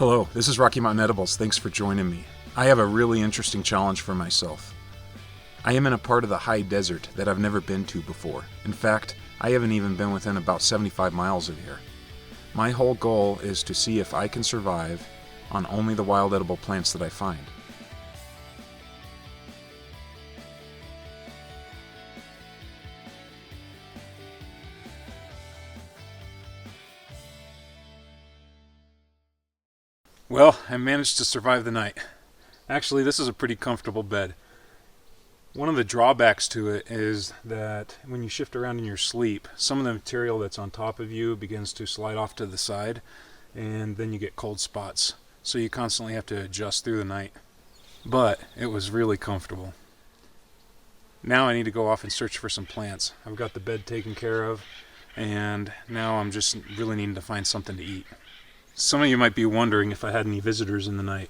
Hello, this is Rocky Mountain Edibles. Thanks for joining me. I have a really interesting challenge for myself. I am in a part of the high desert that I've never been to before. In fact, I haven't even been within about 75 miles of here. My whole goal is to see if I can survive on only the wild edible plants that I find. Well, I managed to survive the night. Actually, this is a pretty comfortable bed. One of the drawbacks to it is that when you shift around in your sleep, some of the material that's on top of you begins to slide off to the side, and then you get cold spots. So you constantly have to adjust through the night. But it was really comfortable. Now I need to go off and search for some plants. I've got the bed taken care of, and now I'm just really needing to find something to eat. Some of you might be wondering if I had any visitors in the night.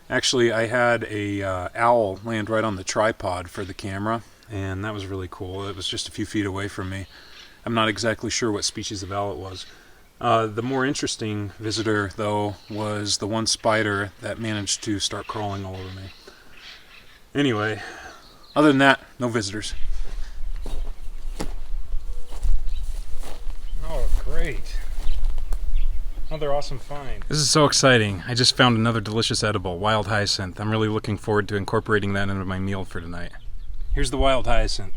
Actually, I had a owl land right on the tripod for the camera, and that was really cool. It was just a few feet away from me. I'm not exactly sure what species of owl it was. The more interesting visitor, though, was the one spider that managed to start crawling all over me. Anyway, other than that, no visitors. Oh, great. Another awesome find. This is so exciting. I just found another delicious edible, wild hyacinth. I'm really looking forward to incorporating that into my meal for tonight. Here's the wild hyacinth.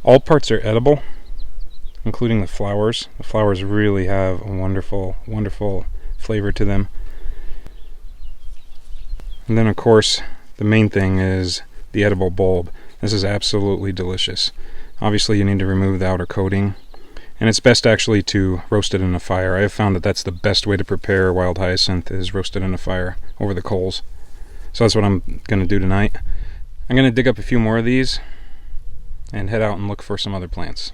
All parts are edible, including the flowers. The flowers really have a wonderful, wonderful flavor to them. And then, of course, the main thing is the edible bulb. This is absolutely delicious. Obviously you need to remove the outer coating, and it's best actually to roast it in a fire. I have found that that's the best way to prepare wild hyacinth, is roast it in a fire over the coals. So that's what I'm going to do tonight. I'm going to dig up a few more of these and head out and look for some other plants.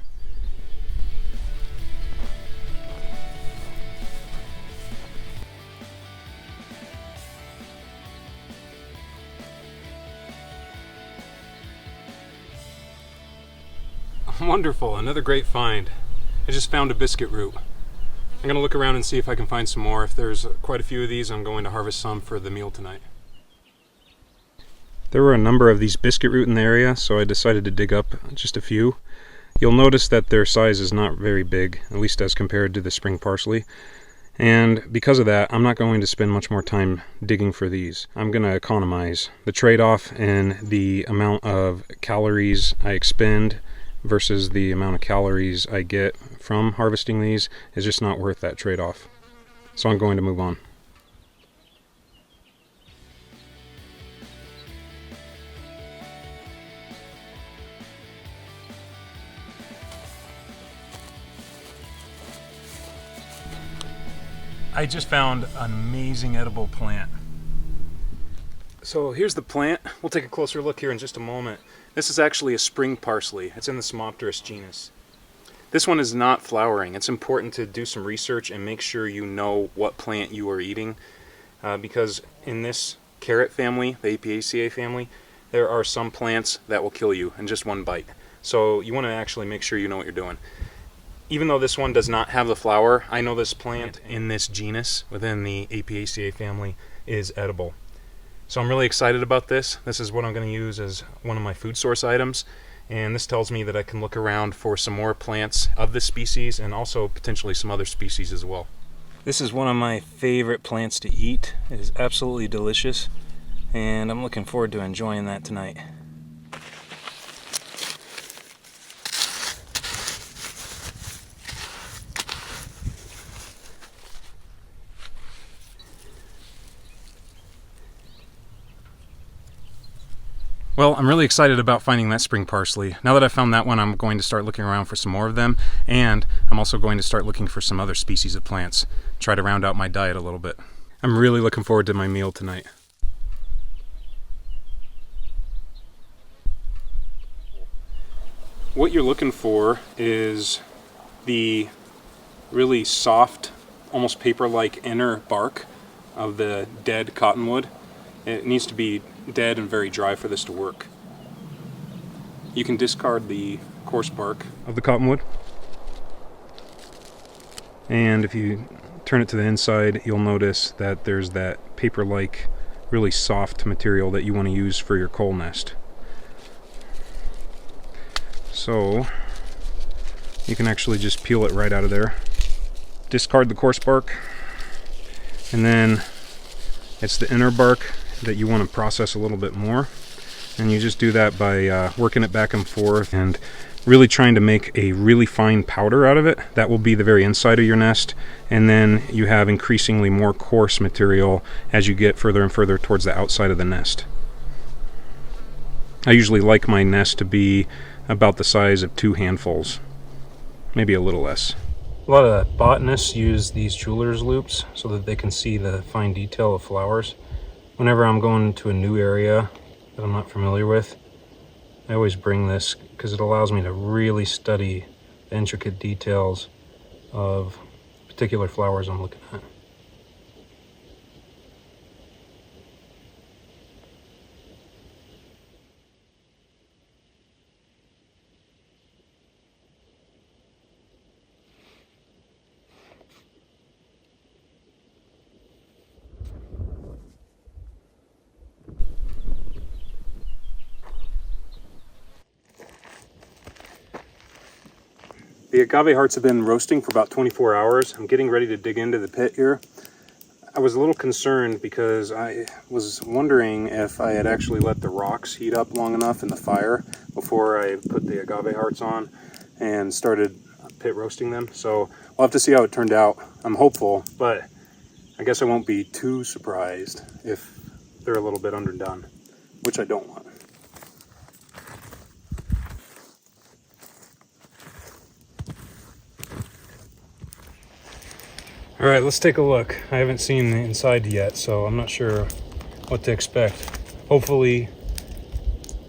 Wonderful, another great find. I just found a biscuit root. I'm going to look around and see if I can find some more. If there's quite a few of these, I'm going to harvest some for the meal tonight. There were a number of these biscuit root in the area, so I decided to dig up just a few. You'll notice that their size is not very big, at least as compared to the spring parsley. And because of that, I'm not going to spend much more time digging for these. I'm going to economize. The trade-off in the amount of calories I expend versus the amount of calories I get from harvesting these is just not worth that trade-off. So I'm going to move on. I just found an amazing edible plant. So here's the plant. We'll take a closer look here in just a moment. This is actually a spring parsley. It's in the Smopterus genus. This one is not flowering. It's important to do some research and make sure you know what plant you are eating, because in this carrot family, the Apiaceae family, there are some plants that will kill you in just one bite. So you want to actually make sure you know what you're doing. Even though this one does not have the flower, I know this plant in this genus within the Apiaceae family is edible. So I'm really excited about this. This is what I'm going to use as one of my food source items, and this tells me that I can look around for some more plants of this species and also potentially some other species as well. This is one of my favorite plants to eat. It is absolutely delicious, and I'm looking forward to enjoying that tonight. Well, I'm really excited about finding that spring parsley. Now that I've found that one, I'm going to start looking around for some more of them, and I'm also going to start looking for some other species of plants, try to round out my diet a little bit. I'm really looking forward to my meal tonight. What you're looking for is the really soft, almost paper-like inner bark of the dead cottonwood. It needs to be dead and very dry for this to work. You can discard the coarse bark of the cottonwood, And if you turn it to the inside, you'll notice that there's that paper-like, really soft material that you want to use for your coal nest. So you can actually just peel it right out of there. Discard the coarse bark, and then it's the inner bark that you want to process a little bit more. And you just do that by working it back and forth and really trying to make a really fine powder out of it. That will be the very inside of your nest, and then you have increasingly more coarse material as you get further and further towards the outside of the nest. I usually like my nest to be about the size of 2 handfuls, maybe a little less. A lot of botanists use these jeweler's loops so that they can see the fine detail of flowers. Whenever I'm going to a new area that I'm not familiar with, I always bring this because it allows me to really study the intricate details of particular flowers I'm looking at. The agave hearts have been roasting for about 24 hours. I'm getting ready to dig into the pit here. I was a little concerned because I was wondering if I had actually let the rocks heat up long enough in the fire before I put the agave hearts on and started pit roasting them. So we'll have to see how it turned out. I'm hopeful, but I guess I won't be too surprised if they're a little bit underdone, which I don't want. All right, let's take a look. I haven't seen the inside yet, so I'm not sure what to expect. Hopefully,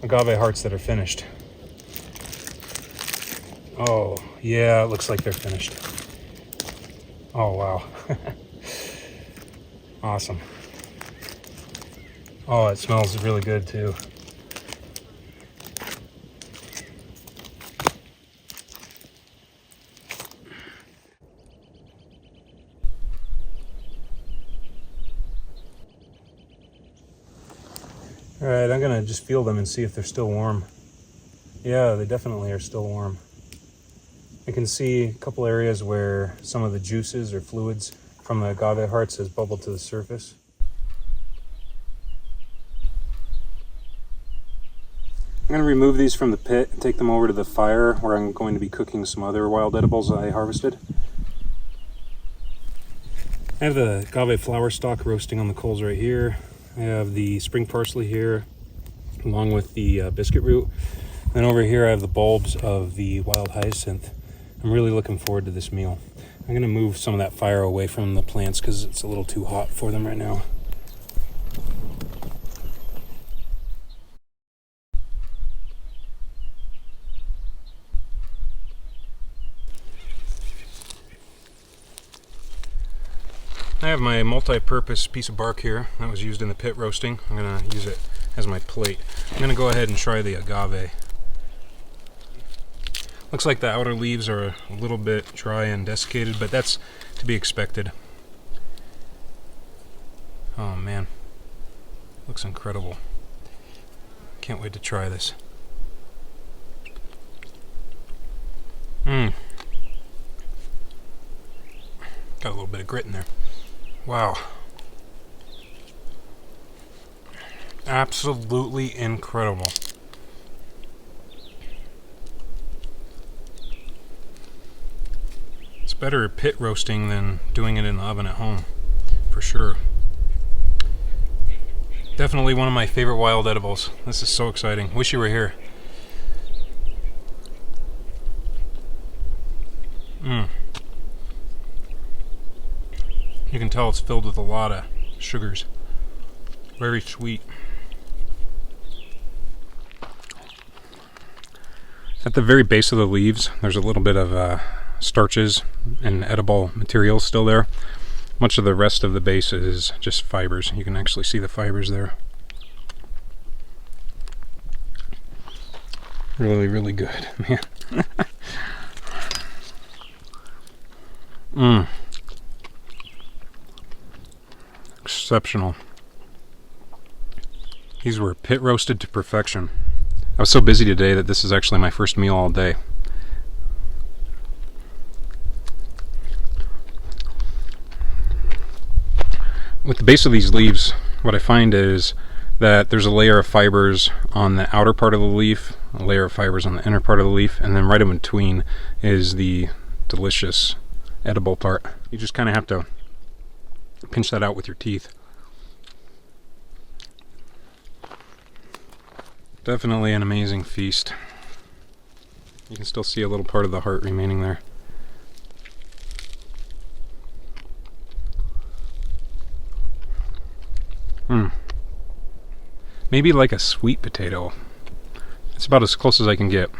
agave hearts that are finished. Oh, yeah, it looks like they're finished. Oh, wow. Awesome. Oh, it smells really good, too. All right, I'm gonna just feel them and see if they're still warm. Yeah, they definitely are still warm. I can see a couple areas where some of the juices or fluids from the agave hearts has bubbled to the surface. I'm gonna remove these from the pit and take them over to the fire where I'm going to be cooking some other wild edibles I harvested. I have the agave flower stalk roasting on the coals right here. I have the spring parsley here, along with the biscuit root. Then over here I have the bulbs of the wild hyacinth. I'm really looking forward to this meal. I'm gonna move some of that fire away from the plants because it's a little too hot for them right now. I have my multi-purpose piece of bark here that was used in the pit roasting. I'm going to use it as my plate. I'm going to go ahead and try the agave. Looks like the outer leaves are a little bit dry and desiccated, but that's to be expected. Oh man, looks incredible. Can't wait to try this. Got a little bit of grit in there. Wow. Absolutely incredible. It's better pit roasting than doing it in the oven at home, for sure. Definitely one of my favorite wild edibles. This is so exciting. Wish you were here. You can tell it's filled with a lot of sugars. Very sweet. At the very base of the leaves, there's a little bit of starches and edible materials still there. Much of the rest of the base is just fibers. You can actually see the fibers there. Really, really good, man. Exceptional. These were pit roasted to perfection. I was so busy today that this is actually my first meal all day. With the base of these leaves, what I find is that there's a layer of fibers on the outer part of the leaf, a layer of fibers on the inner part of the leaf, and then right in between is the delicious edible part. You just kind of have to pinch that out with your teeth. Definitely an amazing feast. You can still see a little part of the heart remaining there. Maybe like a sweet potato. It's about as close as I can get.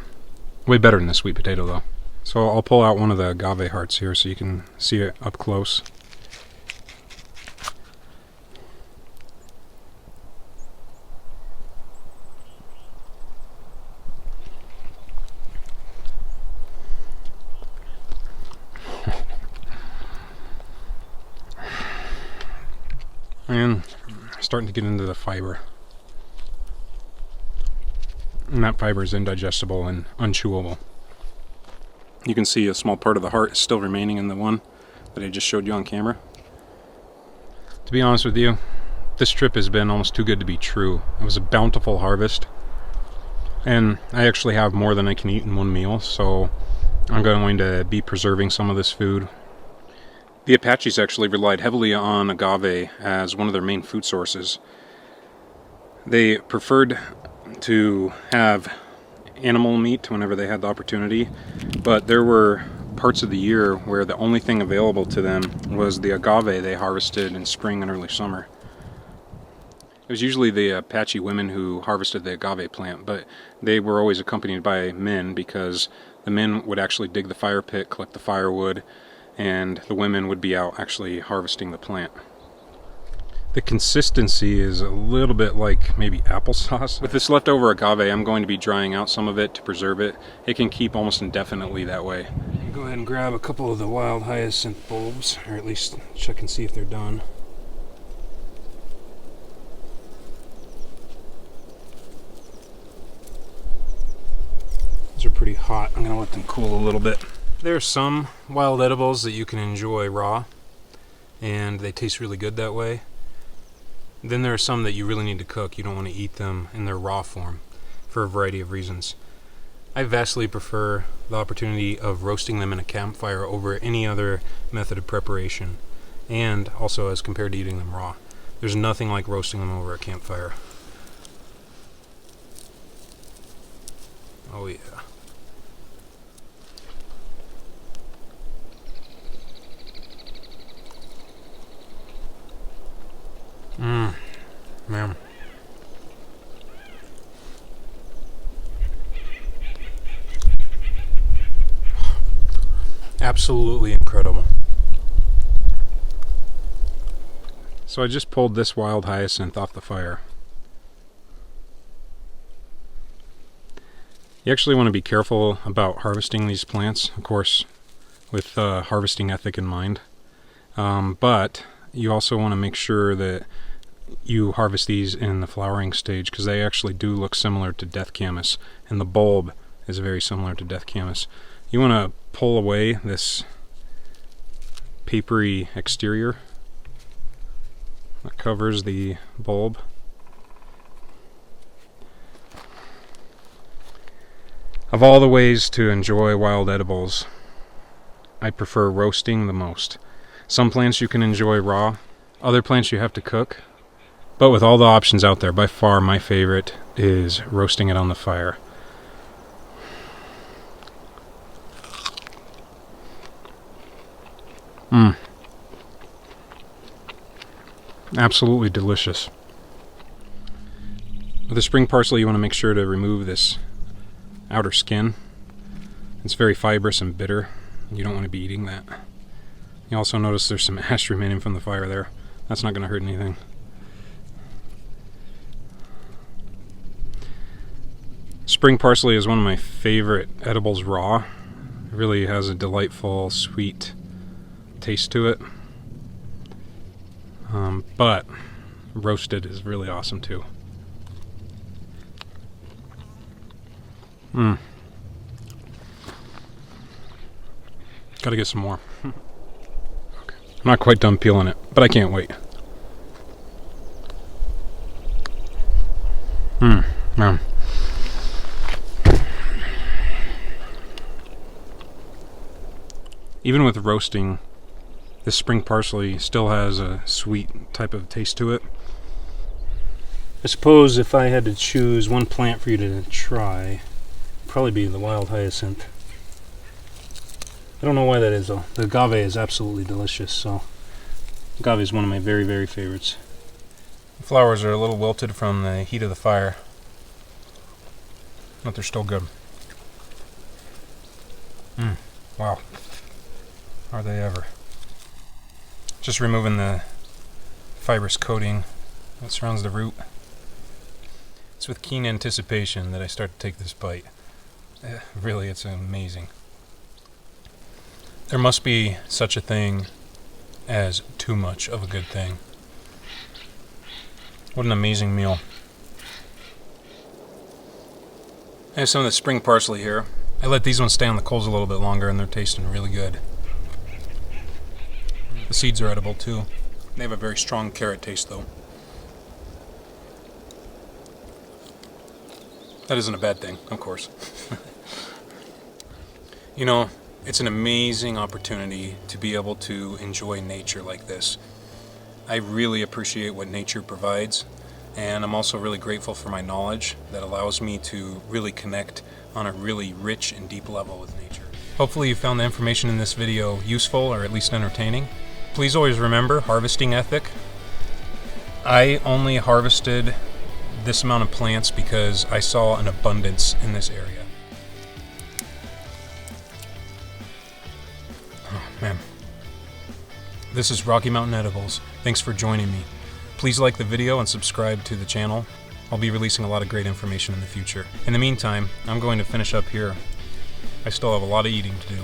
Way better than a sweet potato though. So I'll pull out one of the agave hearts here so you can see it up close. And starting to get into the fiber. And that fiber is indigestible and unchewable. You can see a small part of the heart is still remaining in the one that I just showed you on camera. To be honest with you, this trip has been almost too good to be true. It was a bountiful harvest, and I actually have more than I can eat in one meal, so I'm going to be preserving some of this food. The Apaches actually relied heavily on agave as one of their main food sources. They preferred to have animal meat whenever they had the opportunity, but there were parts of the year where the only thing available to them was the agave they harvested in spring and early summer. It was usually the Apache women who harvested the agave plant, but they were always accompanied by men because the men would actually dig the fire pit, collect the firewood, and the women would be out actually harvesting the plant. The consistency is a little bit like maybe applesauce. With this leftover agave, I'm going to be drying out some of it to preserve it. It can keep almost indefinitely that way. Go ahead and grab a couple of the wild hyacinth bulbs, or at least check and see if they're done. These are pretty hot. I'm going to let them cool a little bit. There are some wild edibles that you can enjoy raw, and they taste really good that way. Then there are some that you really need to cook. You don't want to eat them in their raw form for a variety of reasons. I vastly prefer the opportunity of roasting them in a campfire over any other method of preparation, and also as compared to eating them raw. There's nothing like roasting them over a campfire. Oh yeah. Man. Absolutely incredible. So I just pulled this wild hyacinth off the fire. You actually want to be careful about harvesting these plants, of course, with harvesting ethic in mind. But you also want to make sure that you harvest these in the flowering stage, because they actually do look similar to death camas, and the bulb is very similar to death camas. You want to pull away this papery exterior that covers the bulb. Of all the ways to enjoy wild edibles, I prefer roasting the most. Some plants you can enjoy raw, other plants you have to cook. But with all the options out there, by far my favorite is roasting it on the fire. Absolutely delicious. With the spring parsley, you want to make sure to remove this outer skin. It's very fibrous and bitter. You don't want to be eating that. You also notice there's some ash remaining from the fire there. That's not going to hurt anything. Spring parsley is one of my favorite edibles raw. It really has a delightful, sweet taste to it. But roasted is really awesome too. Gotta get some more. Okay. I'm not quite done peeling it, but I can't wait. Man. Even with roasting, this spring parsley still has a sweet type of taste to it. I suppose if I had to choose one plant for you to try, it'd probably be the wild hyacinth. I don't know why that is though. The agave is absolutely delicious, so agave is one of my very, very favorites. The flowers are a little wilted from the heat of the fire, but they're still good. Wow. Are they ever. Just removing the fibrous coating that surrounds the root. It's with keen anticipation that I start to take this bite. Really, it's amazing. There must be such a thing as too much of a good thing. What an amazing meal. I have some of the spring parsley here. I let these ones stay on the coals a little bit longer and they're tasting really good. The seeds are edible too. They have a very strong carrot taste though. That isn't a bad thing, of course. You know, it's an amazing opportunity to be able to enjoy nature like this. I really appreciate what nature provides, and I'm also really grateful for my knowledge that allows me to really connect on a really rich and deep level with nature. Hopefully you found the information in this video useful or at least entertaining. Please always remember harvesting ethic. I only harvested this amount of plants because I saw an abundance in this area. Oh man. This is Rocky Mountain Edibles. Thanks for joining me. Please like the video and subscribe to the channel. I'll be releasing a lot of great information in the future. In the meantime, I'm going to finish up here. I still have a lot of eating to do.